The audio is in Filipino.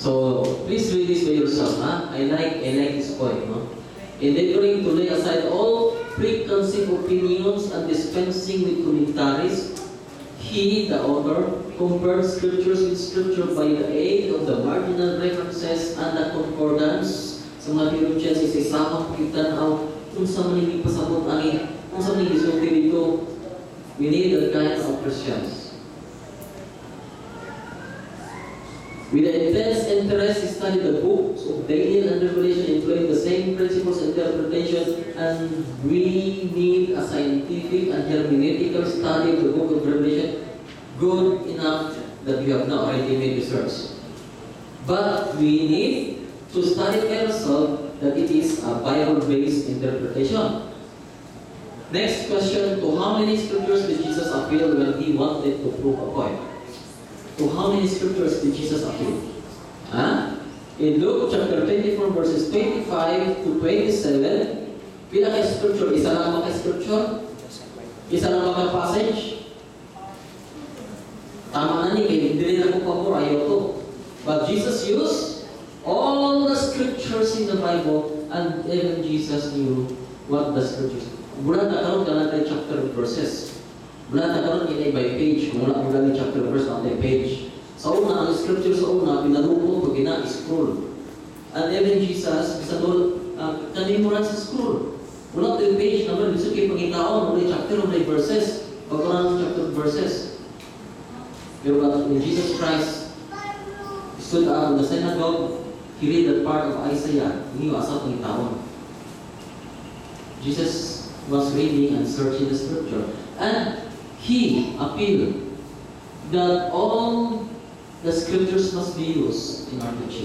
So please read this by yourself. I like this point. No? Endeavoring to lay aside all preconceived opinions and dispensing with commentaries, he, the author, compared scriptures with scripture by the aid of the marginal references and the concordance. Sa mga theologians, isa-isama kita na kung sa maningin pasabot angin, kung sa maningin isulti dito, we need that kind of Christians. With an intense interest, he studied the books of Daniel and Revelation, employing the same principles and interpretation, and we need a scientific and hermeneutical study of the book of Revelation, good enough that we have now already made research. But we need to study by ourselves that it is a Bible-based interpretation. Next question, to how many scriptures did Jesus appeal when he wanted to prove a point? To how many scriptures did Jesus appeal? In Luke chapter 24 verses 25 to 27, pila kay scripture? Isa lang ba kay scripture? Isa lang ba kay passage? Tama na ni, kaya hindi rin ako pabor, ayaw to. But Jesus used all the scriptures in the Bible, and even Jesus knew what the scriptures. Bulan na karoon ka natin chapter verses. Wala na karoon inay by page, kung wala kong galing chapter verse na page. Sa una, ang scripture sa una, pinalupo pag ina-scroll. And even Jesus, isa doon, kanimuran sa scroll. Wala ito yung page number, gusto kayo pagkitaon, wala yung chapter, wala yung verses. Pag wala ng chapter verses. Pero when Jesus Christ stood out in the synagogue, he read that part of Isaiah, hindi yung asa pagkitaon. Jesus was reading and searching the scripture. And he appealed that all the scriptures must be used in our teaching.